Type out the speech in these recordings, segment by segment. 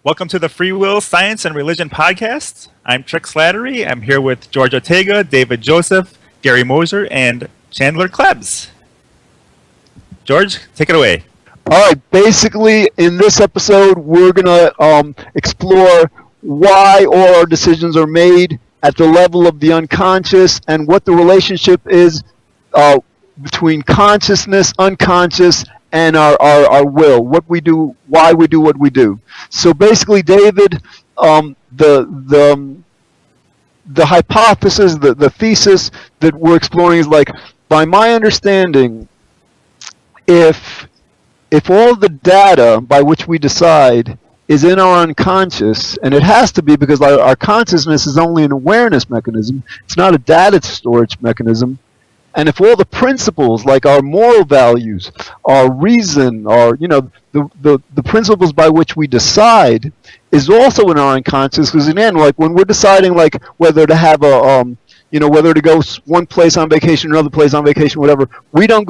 Welcome to the Free Will, Science, and Religion podcast. I'm Trick Slattery. I'm here with George Ortega, David Joseph, Gary Moser, and Chandler Klebs. George, take it away. All right, basically in this episode, we're going to explore why all our decisions are made at the level of the unconscious and what the relationship is between consciousness, unconscious, and our will, what we do, why we do what we do. So basically, David, the hypothesis, the thesis that we're exploring is like, by my understanding, if all the data by which we decide is in our unconscious, and it has to be because our consciousness is only an awareness mechanism, it's not a data storage mechanism, and if all the principles, like our moral values, our reason, our, the principles by which we decide is also in our unconscious, because again, like when we're deciding like whether to have whether to go one place on vacation, another place on vacation, whatever, we don't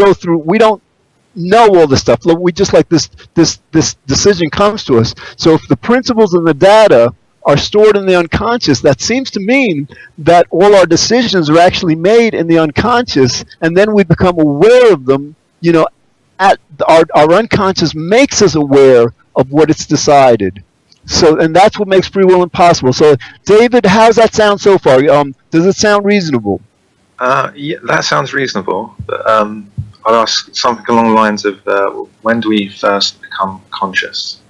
know all this stuff. We just like this decision comes to us. So if the principles and the data are stored in the unconscious, that seems to mean that all our decisions are actually made in the unconscious, and then we become aware of them. Our unconscious makes us aware of what it's decided. So, and that's what makes free will impossible. So, David, how's that sound so far? Does it sound reasonable? Yeah, that sounds reasonable. But I'll ask something along the lines of when do we first become conscious?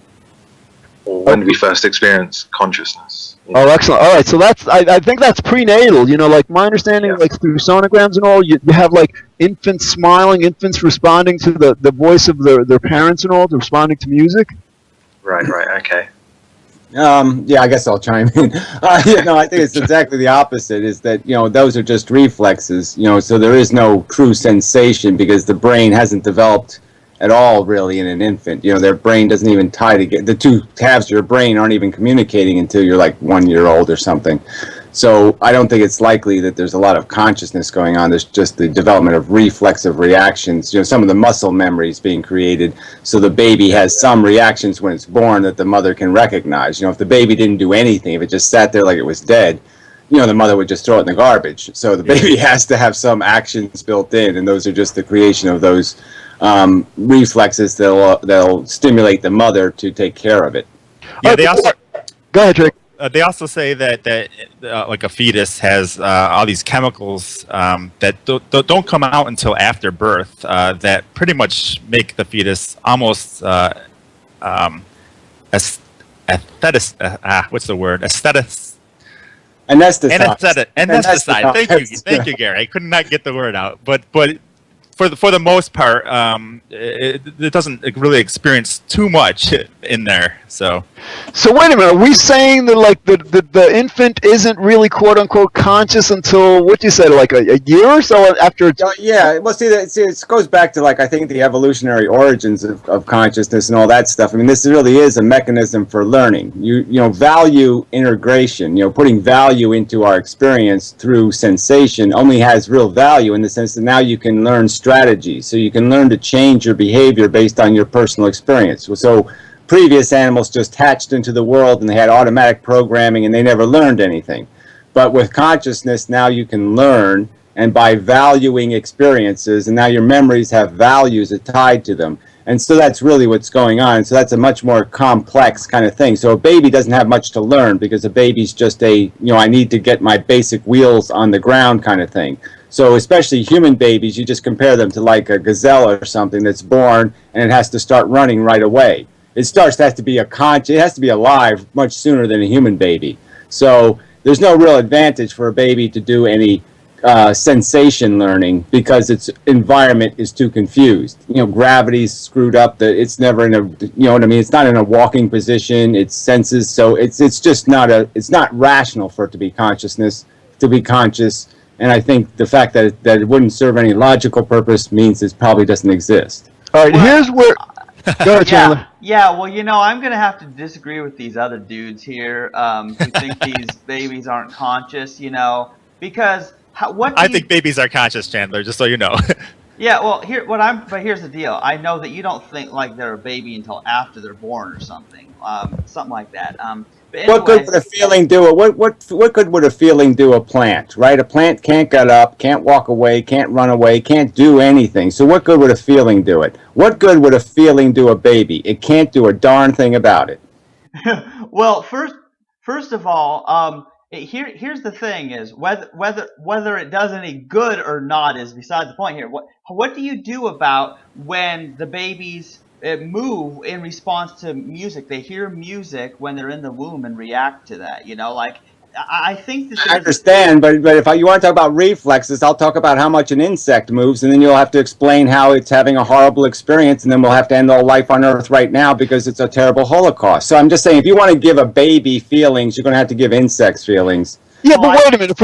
Or when do we first experience consciousness? Oh, excellent. All right, so that's I think that's prenatal. Like my understanding, like through sonograms and all, you have like infants smiling, infants responding to the voice of their parents and all, responding to music. Right, okay. Yeah, I guess I'll chime in. I think it's exactly the opposite, is that, those are just reflexes, so there is no true sensation because the brain hasn't developed at all really in an infant. Their brain doesn't even tie together. The two halves of your brain aren't even communicating until you're like 1 year old or something. So I don't think it's likely that there's a lot of consciousness going on. There's just the development of reflexive reactions, some of the muscle memories being created. So the baby has some reactions when it's born that the mother can recognize. If the baby didn't do anything, if it just sat there like it was dead, the mother would just throw it in the garbage. So the baby has to have some actions built in, and those are just the creation of those reflexes that'll stimulate the mother to take care of it. Yeah, Go ahead, Rick. They also say that like a fetus has all these chemicals that don't come out until after birth that pretty much make the fetus almost what's the word? Anesthetized. Thank you, Gary. I could not get the word out, but for the most part, it doesn't really experience too much in there. So wait a minute. Are we saying that like the infant isn't really quote unquote conscious until what you said, like a year or so after? Yeah. Well, it goes back to like I think the evolutionary origins of consciousness and all that stuff. I mean, this really is a mechanism for learning. Value integration. Putting value into our experience through sensation only has real value in the sense that now you can learn strategy, so you can learn to change your behavior based on your personal experience. So previous animals just hatched into the world and they had automatic programming and they never learned anything. But with consciousness, now you can learn, and by valuing experiences, and now your memories have values tied to them. And so that's really what's going on. So that's a much more complex kind of thing. So a baby doesn't have much to learn because a baby's just I need to get my basic wheels on the ground kind of thing. So especially human babies, you just compare them to like a gazelle or something that's born and it has to start running right away. It has to be alive much sooner than a human baby. So there's no real advantage for a baby to do any sensation learning because its environment is too confused. Gravity's screwed up. It's never in a, it's not in a walking position. It senses, so it's just it's not rational for it to be conscious. And I think the fact that it wouldn't serve any logical purpose means it probably doesn't exist. All right, here's where. Go ahead, Chandler. Yeah, well, I'm going to have to disagree with these other dudes here who think these babies aren't conscious, because I think babies are conscious, Chandler, just so you know. Yeah, well, but here's the deal. I know that you don't think like they're a baby until after they're born or something, something like that. But anyway, What good would a feeling do? What good would a feeling do a plant? Right? A plant can't get up, can't walk away, can't run away, can't do anything. So what good would a feeling do it? What good would a feeling do a baby? It can't do a darn thing about it. Well, first of all, here's the thing: is whether it does any good or not is beside the point here. What do you do about when the babies move in response to music? They hear music when they're in the womb and react to that. You know, like I think that I understand, but if you want to talk about reflexes, I'll talk about how much an insect moves, and then you'll have to explain how it's having a horrible experience, and then we'll have to end all life on Earth right now because it's a terrible Holocaust. So I'm just saying, if you want to give a baby feelings, you're going to have to give insects feelings. Yeah, but wait a minute.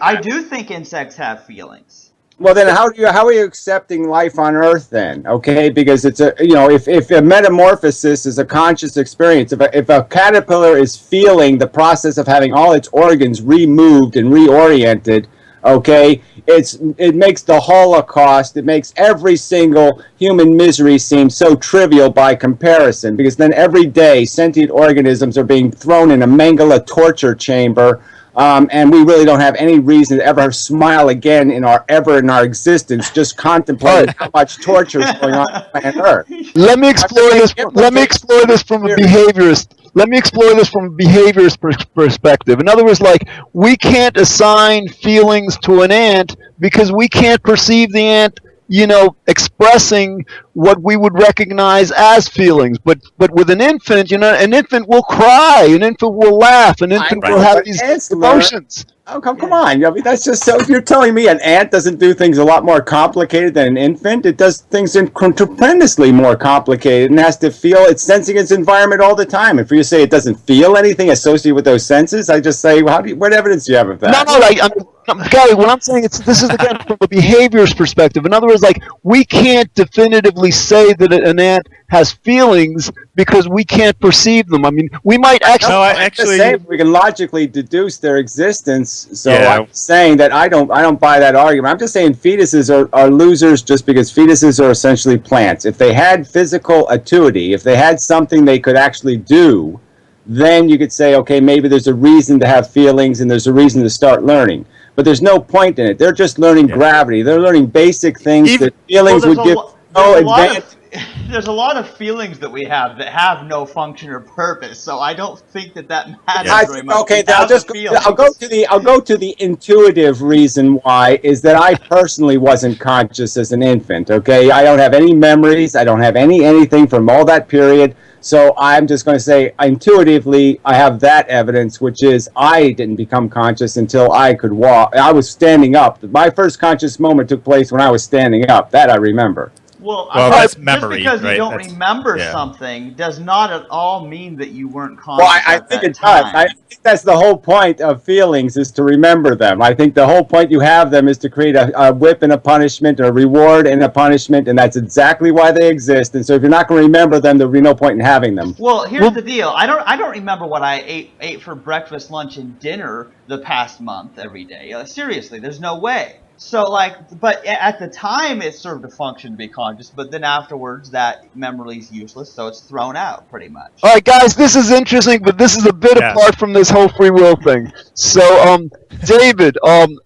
I do think insects have feelings. Well, then how are you accepting life on Earth then? Okay, because it's if a metamorphosis is a conscious experience, if a caterpillar is feeling the process of having all its organs removed and reoriented, okay, it makes the Holocaust, it makes every single human misery seem so trivial by comparison, because then every day sentient organisms are being thrown in a Mengele torture chamber. And we really don't have any reason to ever smile again in our existence, just contemplating how much torture is going on planet Earth. Let me explore this. Let me explore this from a behaviorist. Let me explore this from a behaviorist perspective. In other words, like, we can't assign feelings to an ant because we can't perceive the ant, expressing what we would recognize as feelings. But with an infant, an infant will cry, an infant will laugh, an infant will have these emotions. Oh, come on. I mean, that's just so. You're telling me an ant doesn't do things a lot more complicated than an infant? It does things tremendously more complicated and has to feel, it's sensing its environment all the time. And for you to say it doesn't feel anything associated with those senses, I just say, well, what evidence do you have of that? Gary, what I'm saying is this is again from a behaviorist perspective. In other words, like, we can't definitively say that an ant has feelings because we can't perceive them. I mean, we might actually. No, actually, we can logically deduce their existence. So Yeah. I'm saying that I don't buy that argument. I'm just saying fetuses are losers just because fetuses are essentially plants. If they had physical acuity, if they had something they could actually do, then you could say, okay, maybe there's a reason to have feelings and there's a reason to start learning. But there's no point in it. They're just learning gravity. They're learning basic things that feelings would give no advantage. There's a lot of feelings that we have that have no function or purpose, so I don't think that matters very much. Okay, then I'll go to the intuitive reason why is that I personally wasn't conscious as an infant. Okay, I don't have any memories. I don't have anything from all that period. So I'm just going to say intuitively I have that evidence, which is I didn't become conscious until I could walk. I was standing up. My first conscious moment took place when I was standing up. That I remember. Well, that's memory, just because right? you don't remember something does not at all mean that you weren't conscious. Well, I think it does. I think that's the whole point of feelings, is to remember them. I think the whole point you have them is to create a whip and a punishment, or a reward and a punishment, and that's exactly why they exist. And so if you're not going to remember them, there'll be no point in having them. Well, here's the deal. I don't remember what I ate for breakfast, lunch, and dinner the past month every day. Seriously, there's no way. So, but at the time it served a function to be conscious, but then afterwards that memory is useless, so it's thrown out pretty much. All right, guys, this is interesting, but this is a bit apart from this whole free will thing. So, David,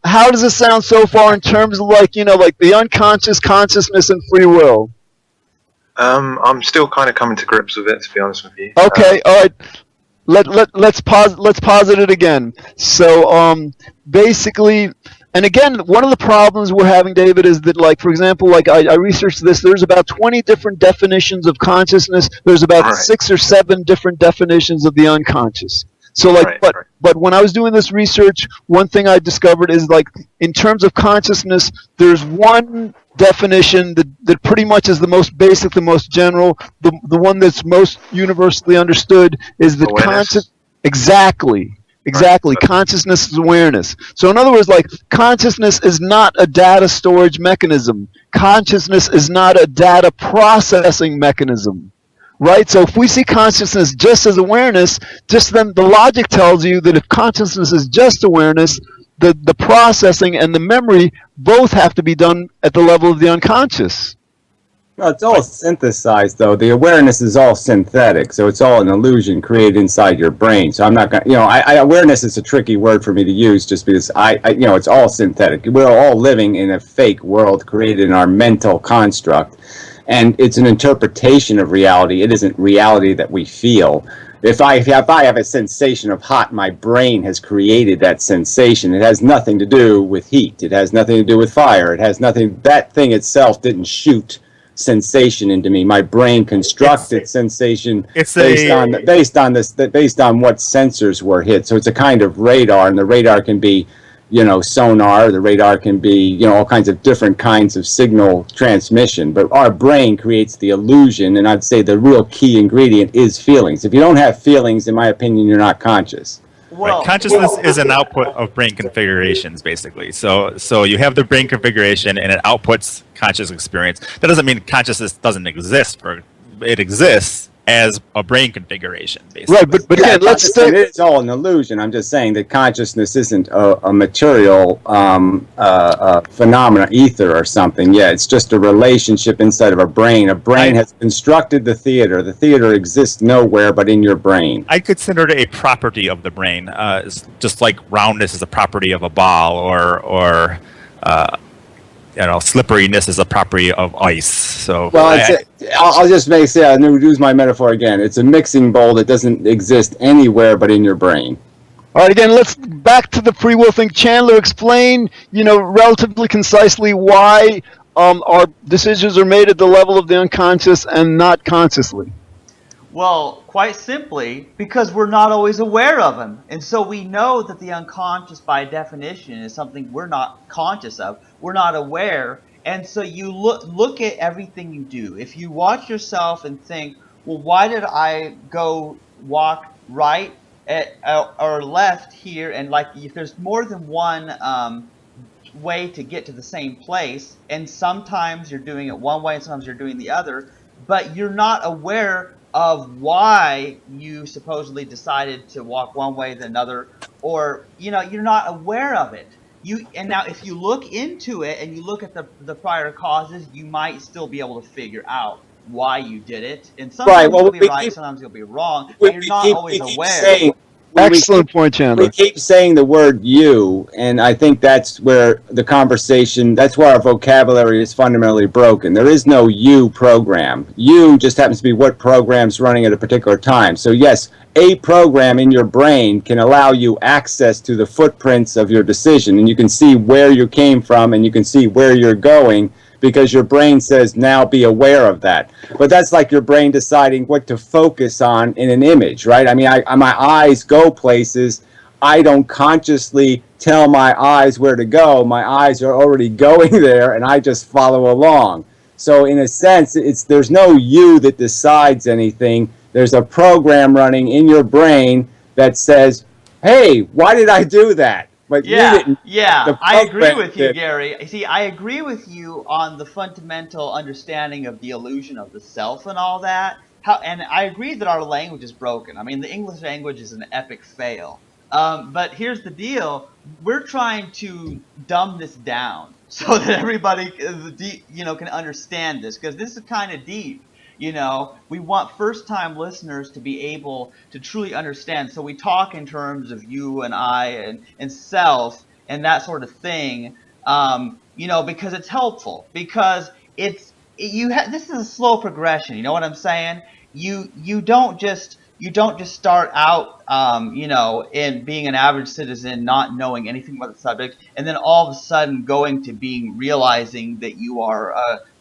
how does it sound so far in terms of like the unconscious, consciousness, and free will? I'm still kind of coming to grips with it, to be honest with you. Okay, all right. Let's posit it again. So, basically. And again, one of the problems we're having, David, is that, like, for example, like I researched this, there's about 20 different definitions of consciousness. There's about 6 or 7 different definitions of the unconscious. So, like, but when I was doing this research, one thing I discovered is, like, in terms of consciousness, there's one definition that pretty much is the most basic, the most general, the one that's most universally understood is that conscious. Exactly. Consciousness is awareness. So in other words, like, consciousness is not a data storage mechanism. Consciousness is not a data processing mechanism. Right? So if we see consciousness just as awareness, just then the logic tells you that if consciousness is just awareness, the processing and the memory both have to be done at the level of the unconscious. No, it's all synthesized, though. The awareness is all synthetic, so it's all an illusion created inside your brain. So I'm not going to, awareness is a tricky word for me to use just because it's all synthetic. We're all living in a fake world created in our mental construct, and it's an interpretation of reality. It isn't reality that we feel. If I have a sensation of hot, my brain has created that sensation. It has nothing to do with heat. It has nothing to do with fire. It has nothing. That thing itself didn't shoot sensation into me. My brain constructed sensation based on what sensors were hit. So it's a kind of radar, and the radar can be, sonar. The radar can be, all kinds of different kinds of signal transmission. But our brain creates the illusion, and I'd say the real key ingredient is feelings. If you don't have feelings, in my opinion, you're not conscious. Right. Consciousness is an output of brain configurations, basically. So you have the brain configuration, and it outputs conscious experience. That doesn't mean consciousness doesn't exist, or it exists as a brain configuration, basically. Right, but again, it's all an illusion. I'm just saying that consciousness isn't a material phenomena, ether or something. Yeah, it's just a relationship inside of a brain. A brain has constructed the theater. The theater exists nowhere but in your brain. I consider it a property of the brain, just like roundness is a property of a ball, or slipperiness is a property of ice. So, I'll just use my metaphor again. It's a mixing bowl that doesn't exist anywhere but in your brain. All right, again, let's back to the free will thing. Chandler, explain, relatively concisely why our decisions are made at the level of the unconscious and not consciously. Well, quite simply, because we're not always aware of them. And so we know that the unconscious, by definition, is something we're not conscious of. We're not aware. And so you look at everything you do. If you watch yourself and think, well, why did I go walk right or left here? And if there's more than one way to get to the same place, and sometimes you're doing it one way and sometimes you're doing the other, but you're not aware of why you supposedly decided to walk one way than another, or you're not aware of it. And now if you look into it and you look at the prior causes, you might still be able to figure out why you did it. And sometimes you'll be right, sometimes you'll be wrong, but you're not always aware. Excellent point, Chandler. We keep saying the word you, and I think that's where that's where our vocabulary is fundamentally broken. There is no you program. You just happens to be what program's running at a particular time. So yes, a program in your brain can allow you access to the footprints of your decision, and you can see where you came from, and you can see where you're going, because your brain says, now be aware of that. But that's like your brain deciding what to focus on in an image, right? I mean, my eyes go places. I don't consciously tell my eyes where to go. My eyes are already going there, and I just follow along. So in a sense, there's no you that decides anything. There's a program running in your brain that says, hey, why did I do that? But you didn't. Yeah, I agree with you, Gary. See, I agree with you on the fundamental understanding of the illusion of the self and all that. And I agree that our language is broken. I mean, the English language is an epic fail. But here's the deal. We're trying to dumb this down so that everybody can understand this, because this is kind of deep. We want first-time listeners to be able to truly understand. So we talk in terms of you and I and self and that sort of thing, because it's helpful. Because this is a slow progression. You know what I'm saying? You don't just start out, in being an average citizen, not knowing anything about the subject, and then all of a sudden going to realizing that you are.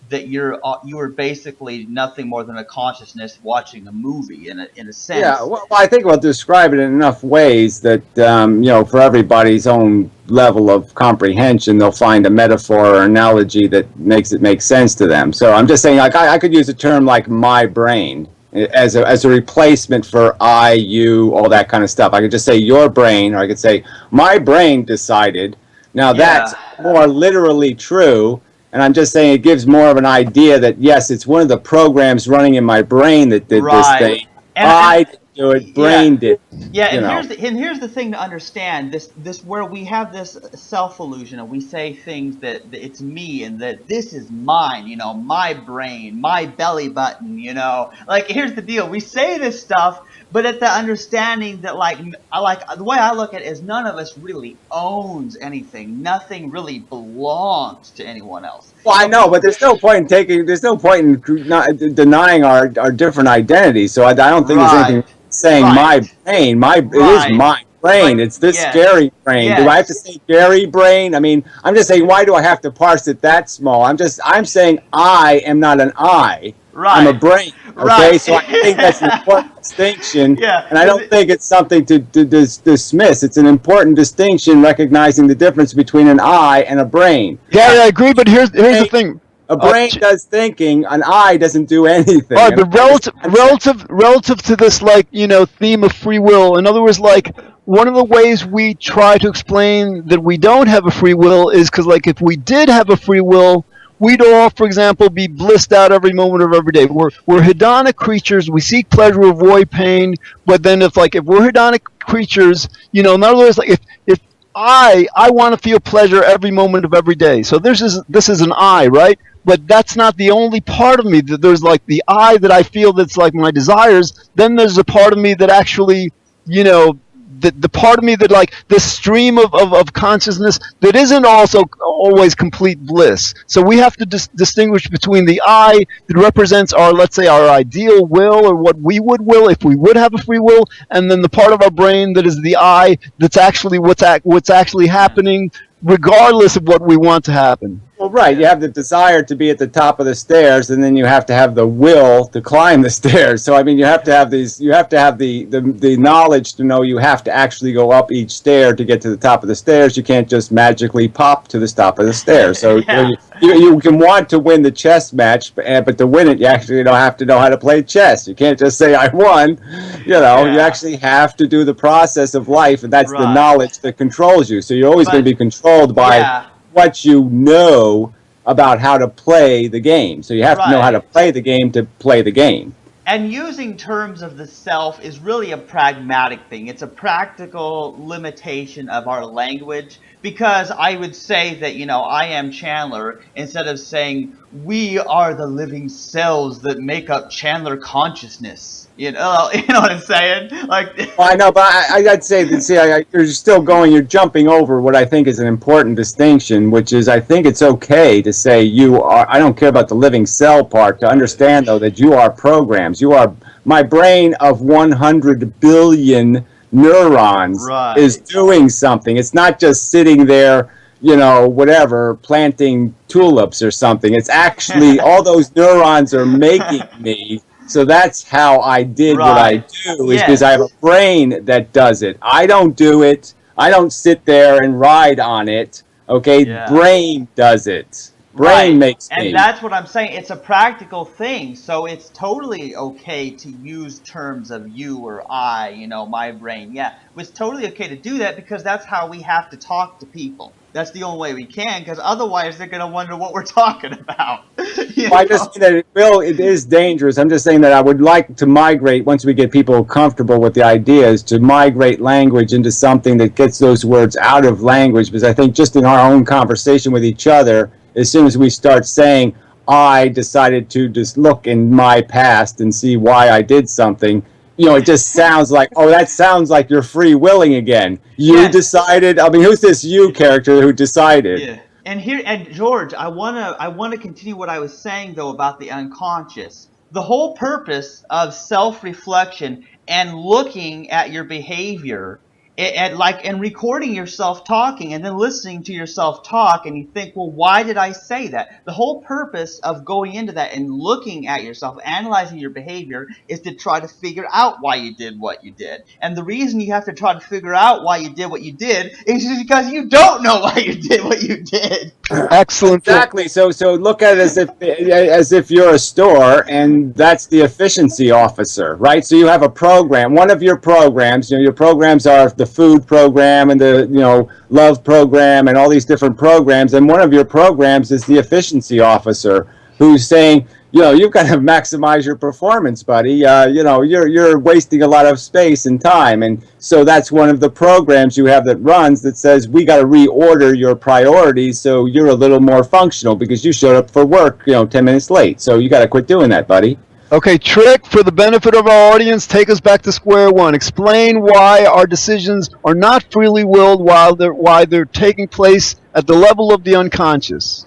That you are basically nothing more than a consciousness watching a movie in a sense. Yeah, well, I think we'll describe it in enough ways that for everybody's own level of comprehension, they'll find a metaphor or analogy that makes it make sense to them. So I'm just saying, like I could use a term like my brain as a replacement for I, you, all that kind of stuff. I could just say your brain, or I could say my brain decided. Now that's more literally true. And I'm just saying it gives more of an idea that, yes, it's one of the programs running in my brain that did this thing. I didn't do it. Brain did. Yeah, and you know. here's the thing to understand. This where we have this self illusion, and we say things that it's me and that this is mine. You know, my brain, my belly button. You know, like here's the deal. We say this stuff, but at the understanding that like the way I look at it is none of us really owns anything. Nothing really belongs to anyone else. Well, I know, but there's no point in not denying our different identities. So I don't think there's anything saying my brain. It is my brain. But, it's this yes. Gary brain. Yes. Do I have to say Gary brain? I mean, I'm just saying, why do I have to parse it that small? I'm saying I am not an I. Right. I'm a brain. Okay, Right. so I think that's an important distinction. Yeah. And I don't think it's something to dismiss. It's an important distinction, recognizing the difference between an I and a brain. Yeah, I agree, but here's the thing. A brain does thinking, an eye doesn't do anything. All right, but relative to this, like, you know, theme of free will, in other words, like, one of the ways we try to explain that we don't have a free will is because, like, if we did have a free will, we'd all, for example, be blissed out every moment of every day. We're hedonic creatures. We seek pleasure, avoid pain. But then if we're hedonic creatures, you know, in other words, like, if I want to feel pleasure every moment of every day. So this is an I, right? But that's not the only part of me. That there's like the I that I feel that's like my desires. Then there's a part of me that actually, you know, the part of me that like this stream of consciousness that isn't also always complete bliss. So we have to distinguish between the I that represents our, let's say, our ideal will or what we would will if we would have a free will, and then the part of our brain that is the I that's actually what's actually happening regardless of what we want to happen. Well, right. You have the desire to be at the top of the stairs, and then you have to have the will to climb the stairs. So, I mean, you have to have these. You have to have the knowledge to know you have to actually go up each stair to get to the top of the stairs. You can't just magically pop to the top of the stairs. So Yeah. you can want to win the chess match, but to win it, you actually don't have to know how to play chess. You can't just say I won. You know, you Yeah. actually have to do the process of life, and that's the Right. knowledge that controls you. So you're always going to be controlled by Yeah. what you know about how to play the game. So you have to know how to play the game to play the game. And using terms of the self is really a pragmatic thing. It's a practical limitation of our language, because I would say that, you know, I am Chandler instead of saying we are the living cells that make up Chandler consciousness. You know what I'm saying? Like, Well, I know, but I'd say that, you're still you're jumping over what I think is an important distinction, which is I think it's okay to say you are, I don't care about the living cell part, to understand, though, that you are programs. You are, my brain of 100 billion neurons Right. is doing something. It's not just sitting there, you know, whatever, planting tulips or something. It's actually, all those neurons are making me. So that's how I did what I do, is because I have a brain that does it. I don't do it. I don't sit there and ride on it. Okay, Yeah. Brain does it. Brain makes me. And that's what I'm saying. It's a practical thing. So it's totally okay to use terms of you or I, you know, my brain. Yeah, it's totally okay to do that, because that's how we have to talk to people. That's the only way we can, because otherwise they're going to wonder what we're talking about. Well, I just think that it is dangerous. I'm just saying that I would like to migrate, once we get people comfortable with the ideas, to migrate language into something that gets those words out of language, because I think just in our own conversation with each other, as soon as we start saying, I decided to just look in my past and see why I did something, you know, it just sounds like, oh, that sounds like you're free willing again. You decided. I mean, who's this you character who decided? Yeah. And George, I wanna continue what I was saying though about the unconscious. The whole purpose of self-reflection and looking at your behavior, and recording yourself talking and then listening to yourself talk, and you think, well, why did I say that? The whole purpose of going into that and looking at yourself, analyzing your behavior, is to try to figure out why you did what you did. And the reason you have to try to figure out why you did what you did is just because you don't know why you did what you did. Excellent. Exactly. So look at it as if you're a store, and that's the efficiency officer, right? So you have a program. One of your programs, you know, your programs are the food program and the, you know, love program and all these different programs, and one of your programs is the efficiency officer, who's saying, you've got to maximize your performance, buddy. You're wasting a lot of space and time, and so that's one of the programs you have that runs that says we got to reorder your priorities so you're a little more functional because you showed up for work, 10 minutes late. So you got to quit doing that, buddy. Okay, Trick, for the benefit of our audience, take us back to square one. Explain why our decisions are not freely willed while they're taking place at the level of the unconscious.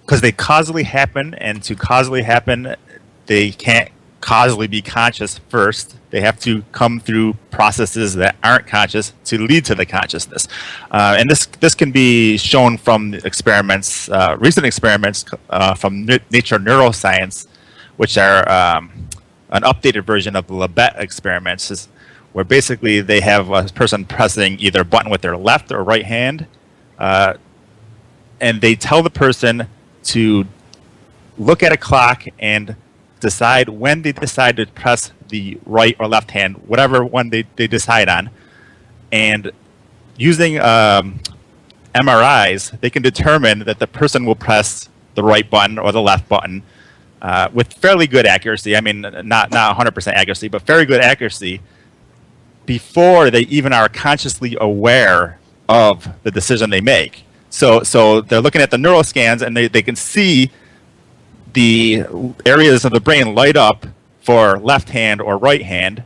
Because they causally happen, and to causally happen, they can't causally be conscious first. They have to come through processes that aren't conscious to lead to the consciousness. And this can be shown from experiments, recent experiments from Nature Neuroscience, which are an updated version of the Labette experiments, where basically they have a person pressing either a button with their left or right hand, and they tell the person to look at a clock and decide when they decide to press the right or left hand, whatever one they decide on. And using MRIs, they can determine that the person will press the right button or the left button with fairly good accuracy. I mean, not 100% accuracy, but very good accuracy before they even are consciously aware of the decision they make. So they're looking at the neural scans, and they can see the areas of the brain light up for left hand or right hand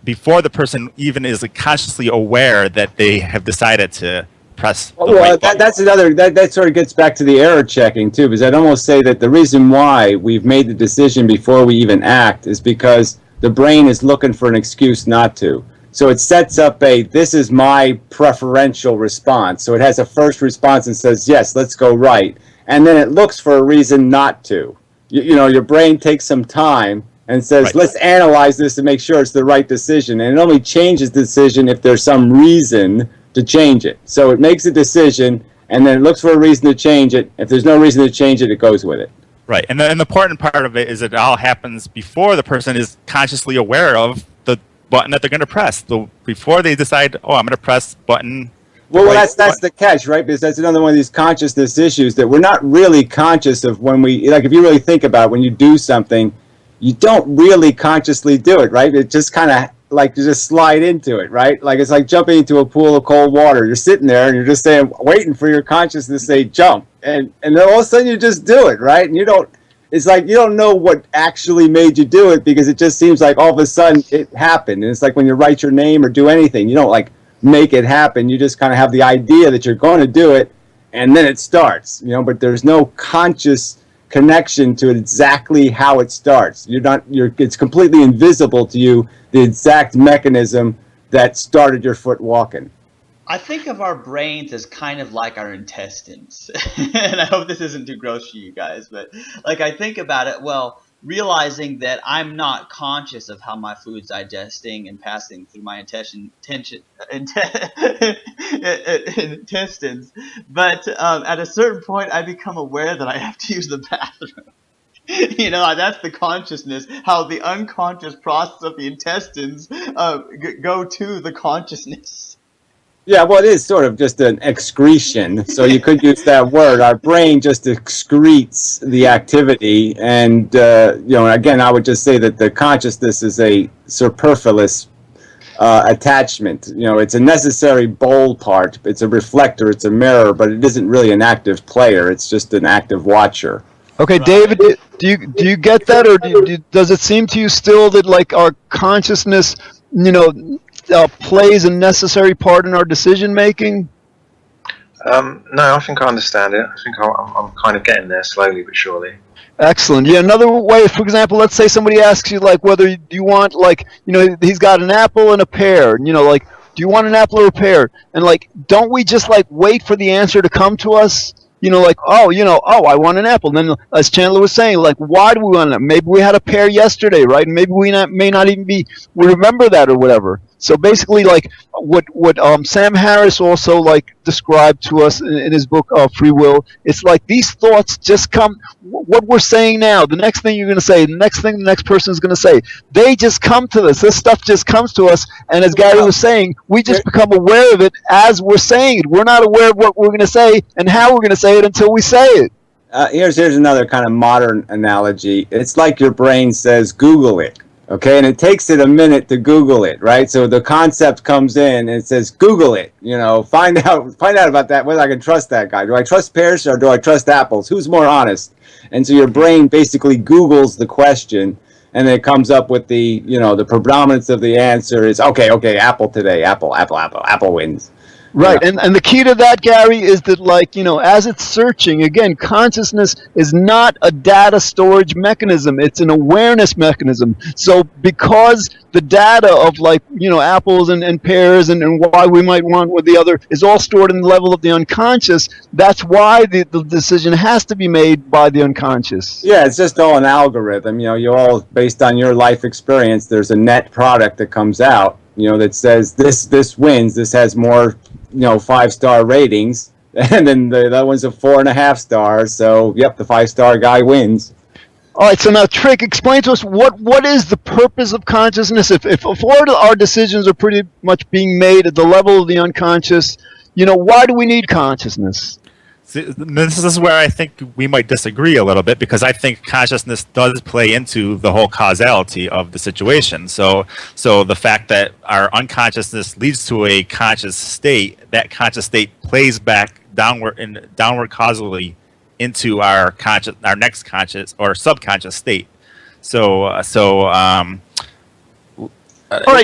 before the person even is consciously aware that they have decided to press the right button. That's another, that sort of gets back to the error checking too, because I'd almost say that the reason why we've made the decision before we even act is because the brain is looking for an excuse not to. So it sets up this is my preferential response. So it has a first response and says, yes, let's go right. And then it looks for a reason not to. Your brain takes some time and says, right, let's analyze this to make sure it's the right decision. And it only changes the decision if there's some reason to change it. So it makes a decision, and then it looks for a reason to change it. If there's no reason to change it, it goes with it. Right, and the important part of it is it all happens before the person is consciously aware of the button that they're going to press. So before they decide, I'm going to press button. Well, that's the catch, right? Because that's another one of these consciousness issues that we're not really conscious of when we, like, if you really think about it, when you do something, you don't really consciously do it, right? It just kind of like you just slide into it, right? Like it's like jumping into a pool of cold water. You're sitting there and you're just waiting for your consciousness to say jump, and then all of a sudden you just do it, right? And it's like you don't know what actually made you do it because it just seems like all of a sudden it happened. And it's like when you write your name or do anything, you don't like make it happen. You just kind of have the idea that you're going to do it, and then it starts, but there's no conscious connection to exactly how it starts. It's completely invisible to you, the exact mechanism that started your foot walking. I think of our brains as kind of like our intestines. And I hope this isn't too gross for you guys, but like I think about it, realizing that I'm not conscious of how my food's digesting and passing through my intestines, but at a certain point I become aware that I have to use the bathroom. That's the consciousness, how the unconscious process of the intestines go to the consciousness. Yeah, well, it is sort of just an excretion, so you could use that word. Our brain just excretes the activity, and again, I would just say that the consciousness is a superfluous attachment. It's a necessary bowl part. It's a reflector. It's a mirror, but it isn't really an active player. It's just an active watcher. Okay, right. David, do you get that, or does it seem to you still that like our consciousness, plays a necessary part in our decision making? No, I think I understand it. I think I'm kind of getting there slowly but surely. Excellent. Yeah, another way, for example, let's say somebody asks you like whether you want he's got an apple and a pear, do you want an apple or a pear? And don't we just wait for the answer to come to us? I want an apple. And then, as Chandler was saying, why do we want it? Maybe we had a pear yesterday, right? And maybe we may not even we remember that or whatever. So basically, what Sam Harris also described to us in his book Free Will, it's like these thoughts just come. What we're saying now, the next thing you're going to say, the next thing the next person is going to say, they just come to us. This stuff just comes to us, and as Gary was saying, we just become aware of it as we're saying it. We're not aware of what we're going to say and how we're going to say it until we say it. Here's another kind of modern analogy. It's like your brain says, Google it. Okay, and it takes it a minute to Google it, right? So the concept comes in and it says, Google it. Find out about that, whether I can trust that guy. Do I trust pears or do I trust apples? Who's more honest? And so your brain basically Googles the question, and then it comes up with the predominance of the answer is okay, apple today, apple wins. Right, and the key to that, Gary, is that, as it's searching, again, consciousness is not a data storage mechanism. It's an awareness mechanism. So because the data of, apples and pears and why we might want one or the other is all stored in the level of the unconscious, that's why the decision has to be made by the unconscious. Yeah, it's just all an algorithm. You all, based on your life experience, there's a net product that comes out, that says this wins, this has more 5-star ratings, and then the other one's a 4.5 stars. So, yep, the 5-star guy wins. All right. So now, Trick, explain to us what is the purpose of consciousness? If all our decisions are pretty much being made at the level of the unconscious, why do we need consciousness? See, this is where I think we might disagree a little bit, because I think consciousness does play into the whole causality of the situation. So the fact that our unconsciousness leads to a conscious state, that conscious state plays back downward causally into our next conscious or subconscious state. All right,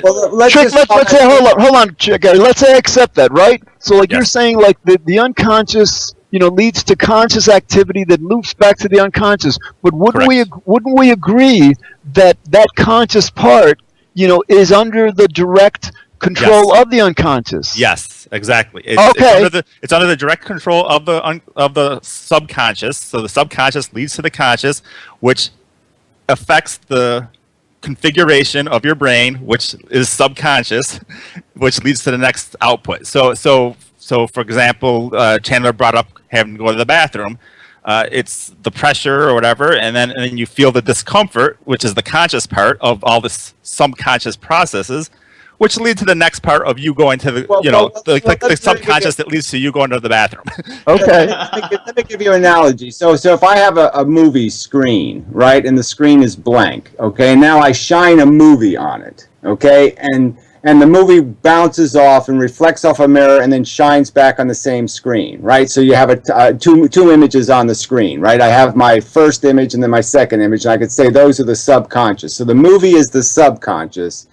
well, Trick, let's say, hold on, Gary. Let's say I accept that, right? So, you're saying, the unconscious, leads to conscious activity that loops back to the unconscious. But wouldn't we agree that conscious part, is under the direct control of the unconscious? Yes, exactly. Okay. It's under the direct control of the subconscious. So the subconscious leads to the conscious, which affects the configuration of your brain, which is subconscious, which leads to the next output. So for example, Chandler brought up having to go to the bathroom. It's the pressure or whatever, and then you feel the discomfort, which is the conscious part of all the subconscious processes, which lead to the next part of you going to the subconscious that leads to you going to the bathroom. Okay. Let me give you an analogy. So if I have a movie screen, right, and the screen is blank, okay, now I shine a movie on it, okay, and the movie bounces off and reflects off a mirror and then shines back on the same screen, right? So you have two images on the screen, right? I have my first image and then my second image, and I could say those are the subconscious. So the movie is the subconscious,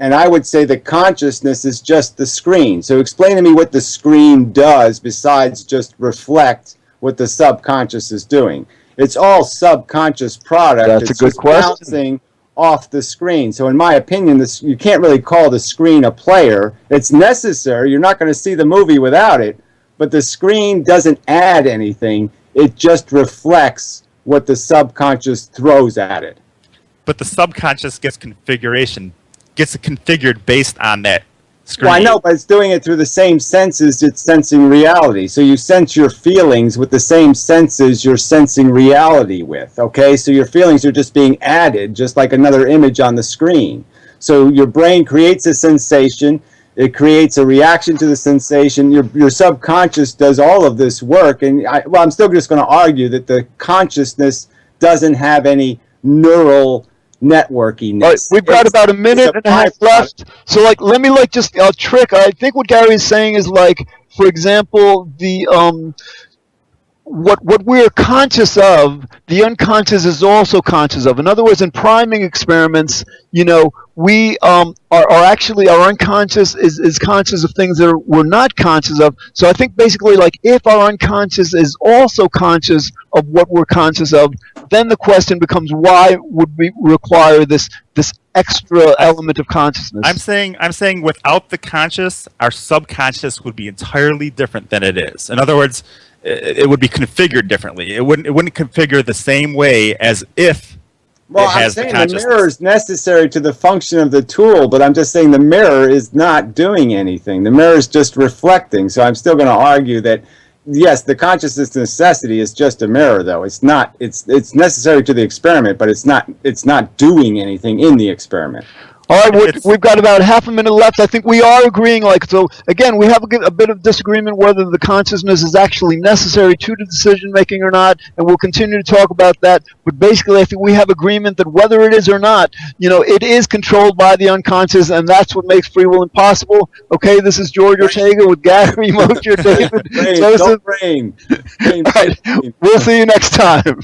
and I would say the consciousness is just the screen. So explain to me what the screen does besides just reflect what the subconscious is doing. It's all subconscious product. That's a good question. Bouncing off the screen. So in my opinion, you can't really call the screen a player. It's necessary. You're not going to see the movie without it, but the screen doesn't add anything. It just reflects what the subconscious throws at it. But the subconscious gets configured based on that screen. Well, I know, but it's doing it through the same senses it's sensing reality. So you sense your feelings with the same senses you're sensing reality with, okay? So your feelings are just being added, just like another image on the screen. So your brain creates a sensation, it creates a reaction to the sensation, your subconscious does all of this work, and I'm still just going to argue that the consciousness doesn't have any neural networkiness. Right, we've got about a minute and a half left. So let me just Trick. I think what Gary is saying is for example, the what we're conscious of, the unconscious is also conscious of. In other words, in priming experiments, we are actually, our unconscious is conscious of things that we're not conscious of. So I think basically, if our unconscious is also conscious of what we're conscious of, then the question becomes, why would we require this extra element of consciousness? I'm saying without the conscious, our subconscious would be entirely different than it is. In other words, it would be configured differently. It wouldn't configure the same way as if Well, it has I'm saying the consciousness. the mirror is necessary to the function of the tool, but I'm just saying the mirror is not doing anything. The mirror is just reflecting. So I'm still going to argue that, yes, the consciousness necessity is just a mirror, though. It's not. It's necessary to the experiment, but it's not doing anything in the experiment. All right, It's- we've got about half a minute left. I think we are agreeing. So again, we have a bit of disagreement whether the consciousness is actually necessary to the decision making or not, and we'll continue to talk about that. But basically, I think we have agreement that whether it is or not, it is controlled by the unconscious, and that's what makes free will impossible. Okay, this is George Ortega with Gary Mosher, David Rain, Joseph. don't rain. All right, we'll see you next time.